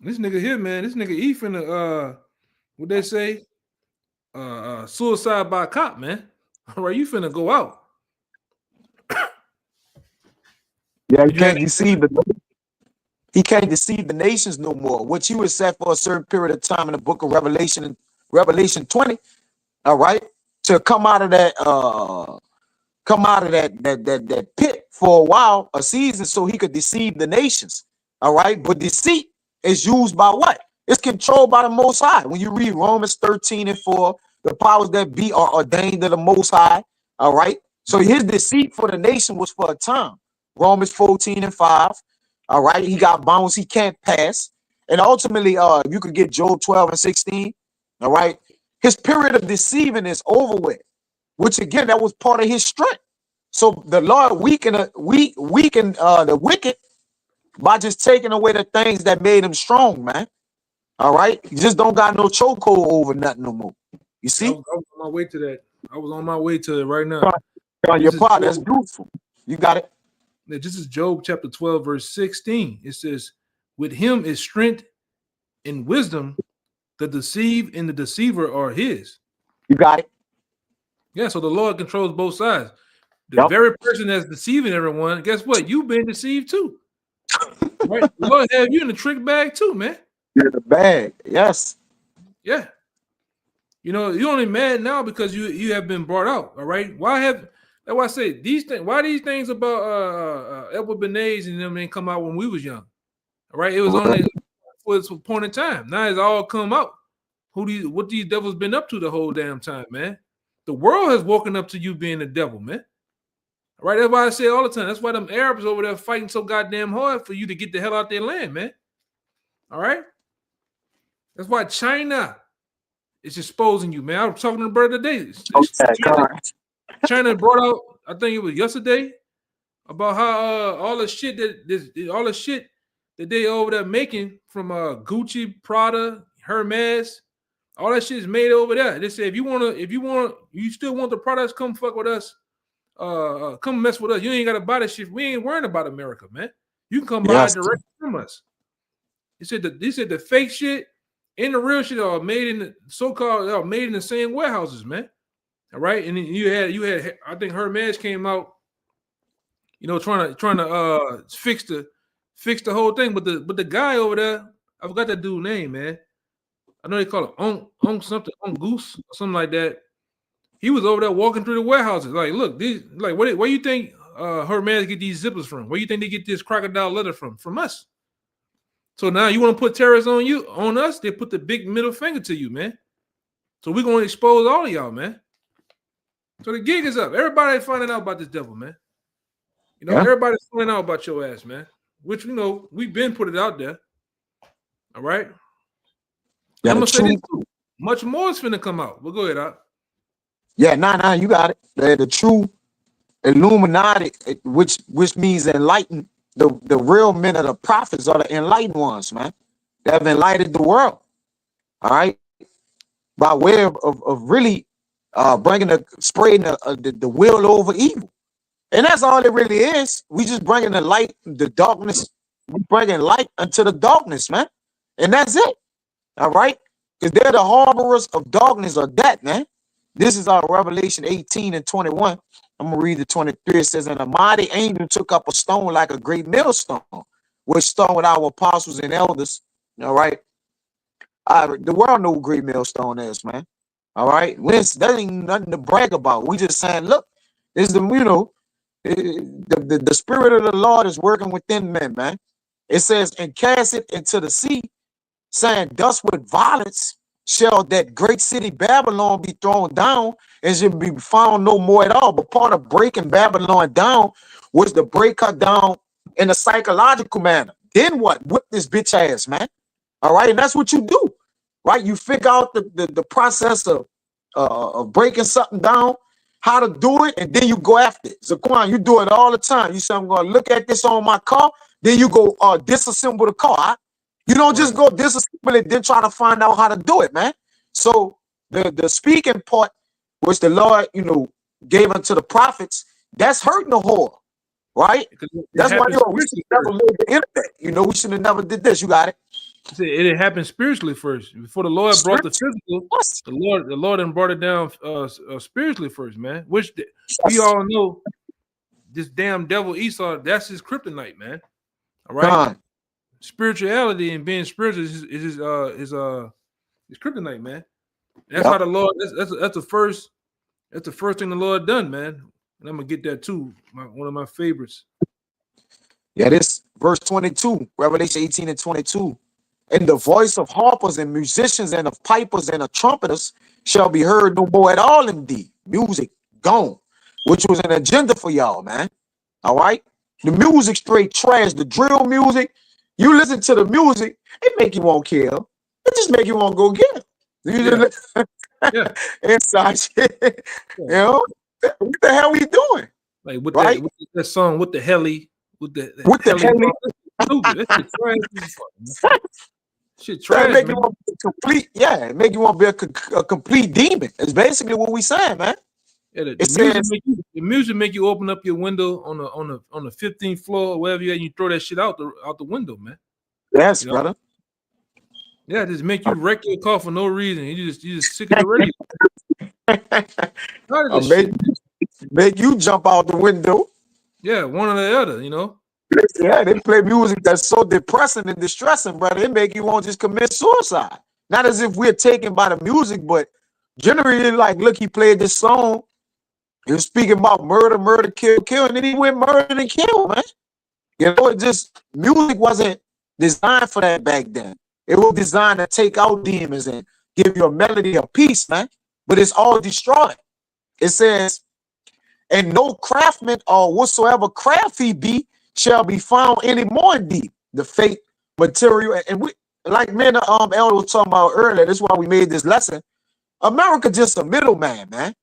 This nigga here, man. This nigga E finna what they say? Suicide by cop, man. All right, you finna go out. Yeah, he You had can't deceive he can't deceive the nations no more. What you was set for a certain period of time in the book of Revelation, Revelation 20, all right, to come out of that that pit for a while, a season, so he could deceive the nations. All right, but deceit is used by what? It's controlled by the Most High. When you read Romans 13:4, the powers that be are ordained of the Most High. All right, so his deceit for the nation was for a time. Romans 14:5. All right, he got bounds he can't pass, and ultimately, you could get Job 12:16. All right, his period of deceiving is over with, which again, that was part of his strength. So the Lord weakened the wicked by just taking away the things that made him strong, man. All right, you just don't got no chokehold over nothing no more. You see, I was on my way to that. I was on my way to it right now. your part, that's beautiful. You got it. This is Job chapter 12, verse 16. It says, with him is strength and wisdom, the deceived and the deceiver are his. You got it. Yeah, so the Lord controls both sides. The very person that's deceiving everyone, guess what? You've been deceived too. Right? The Lord have you in the trick bag too, man. You're in the bag. Yes. Yeah. You know, you're only mad now because you have been brought out. All right. That's why I say these things. Why these things about Edward Bernays and them didn't come out when we was young? All right. It was only for a point in time. Now it's all come out. What these devils been up to the whole damn time, man? The world has woken up to you being the devil, man. All right. That's why I say all the time. That's why them Arabs over there fighting so goddamn hard for you to get the hell out their land, man. All right. That's why China is exposing you, man. I was talking to the brother today. China brought out, I think it was yesterday, about how all the shit that they over there making from Gucci, Prada, Hermes, all that shit is made over there. They say if you still want the products, come fuck with us. Come mess with us. You ain't gotta buy that shit. We ain't worrying about America, man. You can come buy it direct from us. They said the fake shit and the real shit are made in the so-called made in the same warehouses, man. All right, and then you had I think Hermes came out, you know, trying to fix the whole thing, but the guy over there, I forgot that dude's name, man. I know they call it on something, on Goose or something like that. He was over there walking through the warehouses, like, look, these, like, where you think Hermes get these zippers from? Where you think they get this crocodile leather from us? So now you want to put tariffs on us? They put the big middle finger to you, man. So we're gonna expose all of y'all, man. So the gig is up. Everybody finding out about this devil, man. You know, everybody's finding out about your ass, man. Which, you know, we've been put it out there. All right. I'm gonna say this too. Much more is finna come out. We'll go ahead, out. Yeah, nah, you got it. The true Illuminati, which means enlightened. The real men of the prophets are the enlightened ones, man. They have enlightened the world. All right, by way of really spreading the will over evil, and that's all it really is. We just bringing the light, the darkness. We bringing light into the darkness, man, and that's it. All right, because they're the harborers of darkness, or that, man. This is our Revelation 18:21. I'm gonna read the 23. It says, and a mighty angel took up a stone like a great millstone, which stone with our apostles and elders. All right. The world know what great millstone is, man. All right. That ain't nothing to brag about. We just saying, look, this is the spirit of the Lord is working within men, man. It says, and cast it into the sea, saying, thus with violence shall that great city Babylon be thrown down, and should be found no more at all. But part of breaking Babylon down was to break her down in a psychological manner. Then what? Whip this bitch ass, man. All right, and that's what you do, right? You figure out the process of breaking something down, how to do it, and then you go after it. Zaquan, you do it all the time. You say, I'm going to look at this on my car, then you go disassemble the car. Right? You don't just go disassemble it, then try to find out how to do it, man. So the speaking part, which the Lord, gave unto the prophets, that's hurting the whore, right? That's why we should never made the internet. We should have never did this. You got it. It happened spiritually first. Before the Lord brought the physical, the Lord then brought it down spiritually first, man. Which we all know this damn devil Esau, that's his kryptonite, man. All right. Con. Spirituality and being spiritual is his kryptonite, man. That's Yep. how the Lord. That's the first. That's the first thing the Lord done, man. And I'm gonna get that too. One of my favorites. Yeah, this verse 22, Revelation 18 and 22. And the voice of harpers and musicians and of pipers and of trumpeters shall be heard no more at all in thee. Music gone, which was an agenda for y'all, man. All right. The music straight trash, the drill music. You listen to the music, it make you want to kill. It just make you want to go get it. You Yeah. inside shit. You know, what the hell we doing? Like with Right? that song, with the heli, with the What the hell? stupid. That shit trash as fuck, man. Shit That trash, make man. you want to be complete. Yeah, it make you want to be a complete demon. It's basically what we saying, man. Yeah, It says- the music make you open up your window on the 15th floor or wherever you at, and you throw that shit out the window, man. Yes, You know? brother. Yeah, just make you wreck your car for no reason. You just sick of the radio. Tired of this shit. Make you jump out the window. Yeah, one or the other, you know. Yeah, they play music that's so depressing and distressing, brother. It make you want to just commit suicide. Not as if we're taken by the music, but generally, like, look, he played this song. He was speaking about murder, kill, and then he went murder and kill, man. You know, it just music wasn't designed for that back then. It was designed to take out demons and give you a melody of peace, man. But it's all destroyed. It says, and no craftsman or whatsoever craft he be shall be found anymore in thee. The fate, material, and we, like me and the elder was talking about earlier, that's why we made this lesson. America just a middleman, man.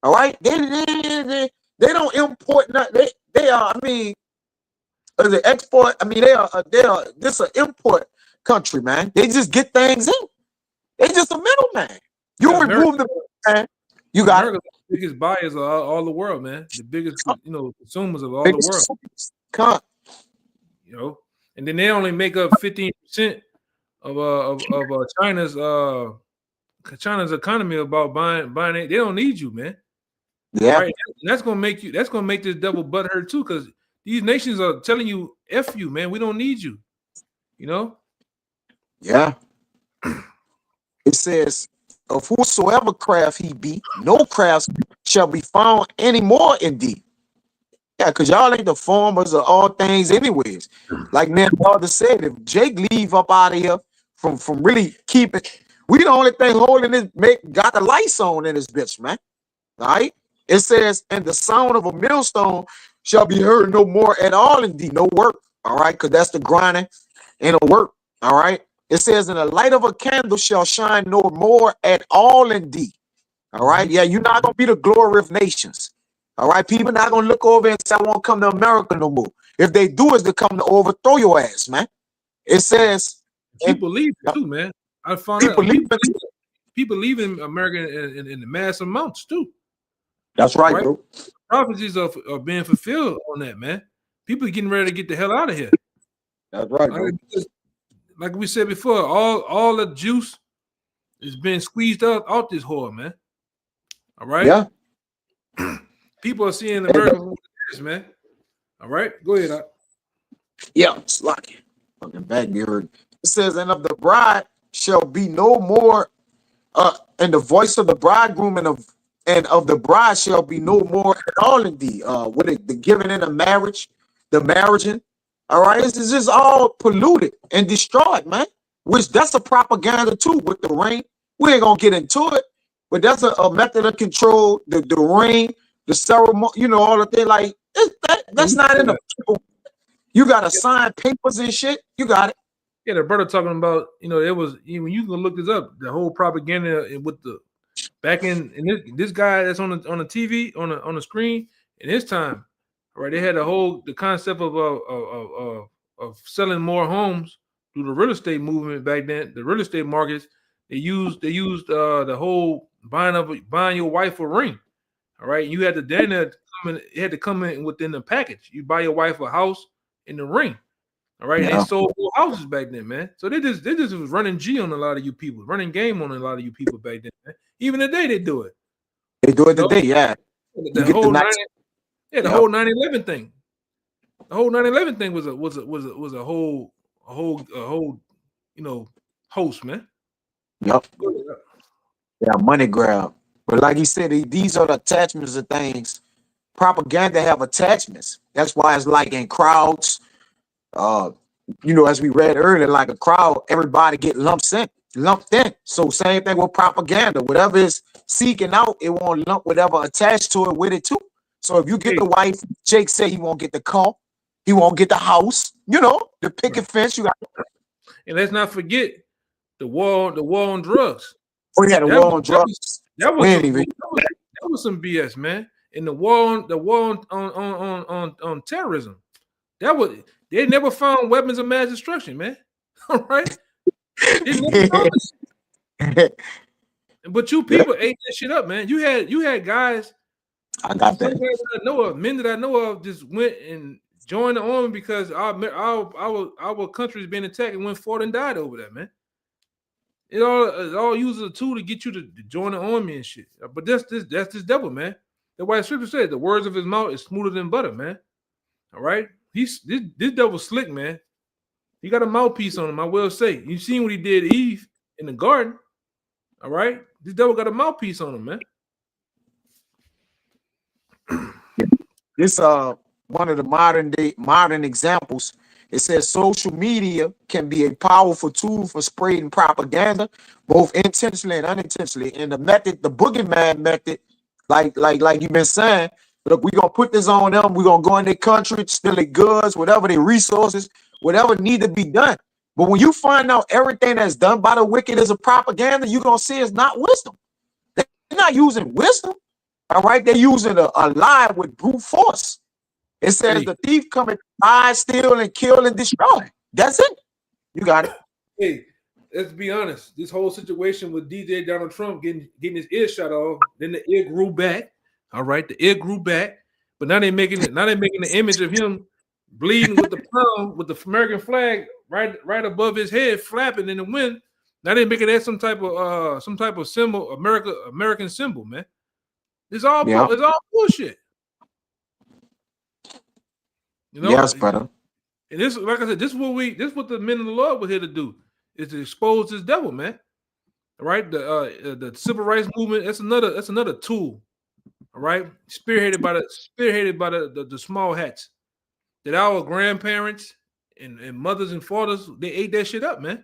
All right? They don't import nothing. They are, I mean, the export, I mean, they are this an import country, man. They just get things in. They just a middleman. You Yeah, remove the man, you got America's the biggest buyers of all the world, man. The biggest, consumers of all the world. Come. You know, and then they only make up 15% of China's economy about buying it. They don't need you, man. Yeah. Right? And that's gonna make this devil butt hurt too, because these nations are telling you, F you, man, we don't need you. You know? Yeah. It says, of whosoever craft he be, no crafts shall be found anymore in thee. Yeah, because y'all ain't the formers of all things anyways. Like man father said, if Jake leave up out of here from really keeping, we the only thing holding this, got the lights on in this bitch, man. All right? It says, and the sound of a millstone shall be heard no more at all in thee, no work. All right, because that's the grinding and the work. All right. It says, and the light of a candle shall shine no more at all in thee. All right. Yeah, you're not gonna be the glory of nations. All right. People not gonna look over and say, I won't come to America no more. If they do, is to come to overthrow your ass, man. It says, people leave too, man. I found out people leaving America in the mass amounts too. That's right, bro. Prophecies are being fulfilled on that, man. People are getting ready to get the hell out of here. That's right, bro. Like we said before, all the juice is being squeezed out this whore, man. All right. Yeah. People are seeing America for what it is, man. All right, go ahead. Yeah, it's lucky. Fucking back be heard. It says, and of the bride shall be no more, and the voice of the bridegroom and of the bride shall be no more at all in thee. With it, the giving in of marriage, the marriaging. All right, it's just all polluted and destroyed, man. Which that's a propaganda too with the ring. We ain't gonna get into it, but that's a method of control. The ring, the ceremony, all the thing like that's not in the people. You gotta sign papers and shit. You got it. Yeah, the brother talking about, it was when you can look this up, the whole propaganda with the back in this guy that's on the TV on the screen in his time, right? They had the concept of selling more homes through the real estate movement back then. The real estate markets they used the whole buying your wife a ring. All right, you had it had to come in within the package. You buy your wife a house in the ring. All right, Yeah. they sold full houses back then, man. So they just was running G on a lot of you people, running game on a lot of you people back then, man. Even today they do it. They do it today, yeah. The whole Yeah, the Yep. whole 9/11 thing. The whole 9/11 thing was a whole host, man. Yep. Yeah, money grab. But like he said, these are the attachments of things. Propaganda have attachments. That's why it's like in crowds. As we read earlier, like a crowd, everybody get lumped in. So same thing with propaganda. Whatever is seeking out, it won't lump whatever attached to it with it too. So if you get the wife, Jake said he won't get the car, he won't get the house. The picket fence. You got. And let's not forget the war on drugs. Oh yeah, the war on drugs. That was some BS, man. And the war on terrorism. They never found weapons of mass destruction, man. All right. They never found it. But you people ate that shit up, man. You had guys. I got that. Men that I know of just went and joined the army because our country is being attacked and went fought and died over that, man. It all uses a tool to get you to join the army and shit. But that's this devil, man. That's why the scripture said the words of his mouth is smoother than butter, man. All right. This devil slick, man. He got a mouthpiece on him, I will say. You seen what he did to Eve in the garden. All right. This devil got a mouthpiece on him, man. This one of the modern examples. It says social media can be a powerful tool for spreading propaganda, both intentionally and unintentionally. And the boogeyman method, like you've been saying, look, we're gonna put this on them, we're gonna go in their country, steal their goods, whatever their resources, whatever need to be done. But when you find out everything that's done by the wicked is a propaganda, you're gonna see it's not wisdom. They're not using wisdom. All right, they're using a lie with brute force. It says the thief coming to buy, steal, and kill and destroy. That's it. You got it. Hey, let's be honest. This whole situation with DJ Donald Trump getting his ear shot off, then the ear grew back. All right, the ear grew back, but now they're making the image of him bleeding with the pound with the American flag right above his head, flapping in the wind. Now they're making that some type of symbol, American symbol, man. It's all bullshit. Yes, brother. And this, like I said, this is what the men of the Lord were here to do, is to expose this devil, man. All right, the civil rights movement. That's another tool. All right, spearheaded by the small hats that our grandparents and mothers and fathers, they ate that shit up, man.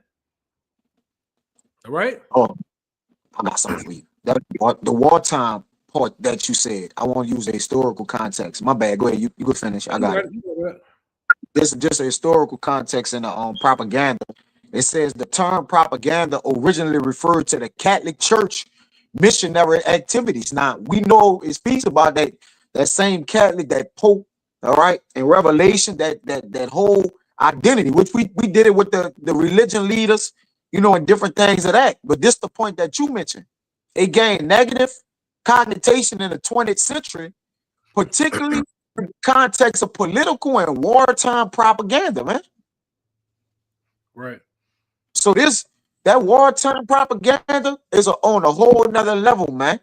All right. Oh, I got something for you. The wartime part that you said, I want to use a historical context. My bad. Go ahead. You can finish. I got it. This is just a historical context in the propaganda. It says the term propaganda originally referred to the Catholic Church missionary activities. Now we know it speaks about that same Catholic, that Pope, all right, in Revelation, that whole identity, which we did it with the religion leaders, and different things of that. But this the point that you mentioned. It gained negative connotation in the 20th century, particularly in the context of political and wartime propaganda, man. Right. So that wartime propaganda is on a whole nother level, man.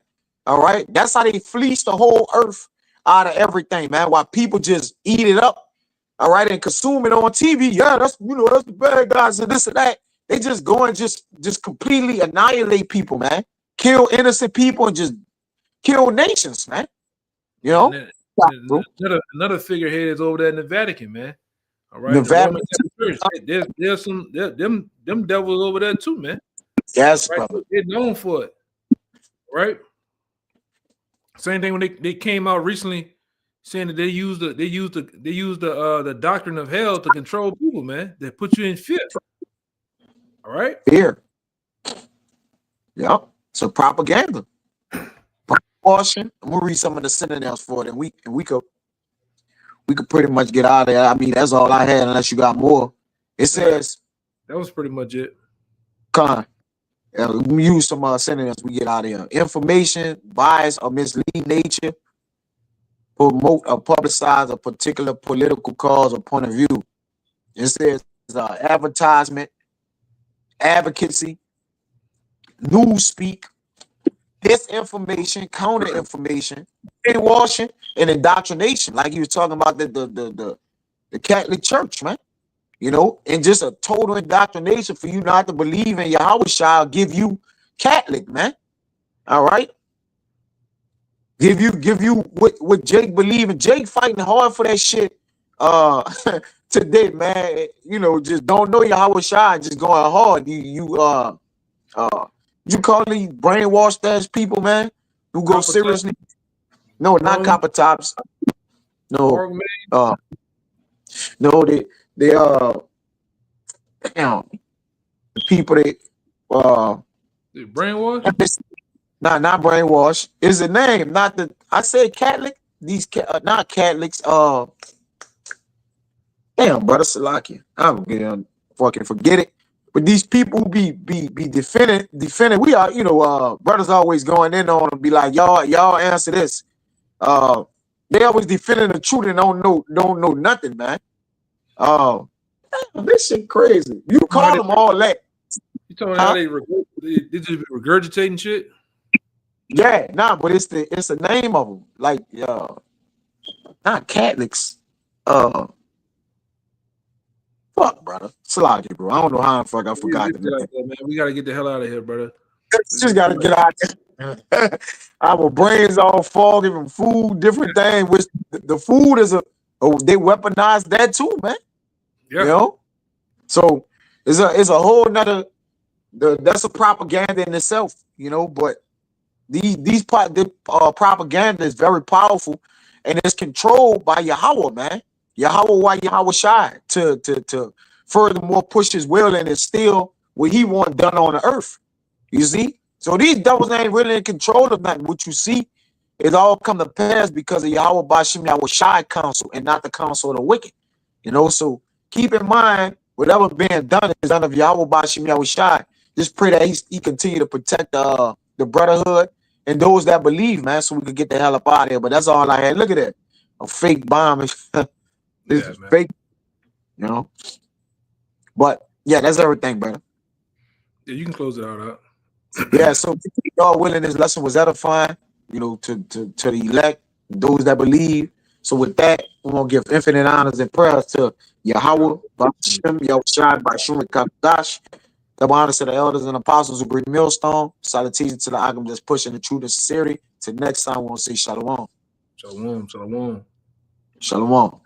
All right. That's how they fleece the whole earth out of everything, man. While people just eat it up, all right, and consume it on TV. Yeah, that's the bad guys and this and that. They just go and just completely annihilate people, man. Kill innocent people and just kill nations, man. Another figurehead is over there in the Vatican, man. All right, there's some them devils over there too, man. Yes, right? brother. They're known for it, right? Same thing when they came out recently, saying that they used the doctrine of hell to control people, man. That put you in fear. All right, fear. Yep. So propaganda. Portion. I'm gonna read some of the synonyms for it, and we could pretty much get out of there. I mean, that's all I had, unless you got more. It says that was pretty much it. We use some synonyms. We get out of here. Information, bias, or misleading nature. Promote or publicize a particular political cause or point of view. It says advertisement, advocacy, news speak, disinformation, counter information, brainwashing, and indoctrination. Like you were talking about the Catholic Church, man. You know, and just a total indoctrination for you not to believe in Yahweh shall give you Catholic, man. All right. Give you what Jake believe in. Jake fighting hard for that shit today, man. You know, just don't know Yahweh shall, just going hard. You call these brainwashed ass people, man, who go Copper seriously. No, not copper tops. No, no, they damn, the people that brainwash. not brainwash is the name, not the. I said Catholic. These not Catholics. Damn, brother Salaki. I'm gonna fucking forget it. But these people who be defending. We are, you know, brothers always going in on them, be like, y'all answer this. They always defending the truth and don't know nothing, man. This shit crazy. You call them all that. You told me how they just be regurgitating shit. Yeah, nah, but it's the name of them. Like, not Catholics. Fuck, brother. Sloggy, bro. I don't know how the fuck I forgot the name. Like that, man. We gotta get the hell out of here, brother. Just gotta get out there. Our brains all foggy from food, different things. Which the food is they weaponize that too, man. Yeah. You know, so it's a whole nother. That's a propaganda in itself, you know. But the propaganda is very powerful, and it's controlled by Yahweh, man. Yahweh Shai to furthermore push his will and instill what he want done on the earth. You see, so these devils ain't really in control of nothing. What you see, it all come to pass because of Yahweh Bashim Yahweh Shai counsel and not the counsel of the wicked. You know, so keep in mind whatever being done is done of Yahweh Bashim Yahweh Shai. Just pray that he continue to protect the brotherhood and those that believe, man, so we can get the hell up out of here. But that's all I had. Look at that, a fake bomb. This is fake, you know. But yeah, that's everything, brother. Yeah, you can close it out. Yeah, so y'all willing, this lesson was edifying, you know, to the elect, those that believe. So with that, we're gonna give infinite honors and prayers to Yahweh, Bashim, Yahushai, Bashim, and Kakdash. Double honors to the elders and apostles who bring millstone. Salutation to the Agam that's pushing the truth and sincerity. Till next time, we'll say shalom. Shalom. Shalom.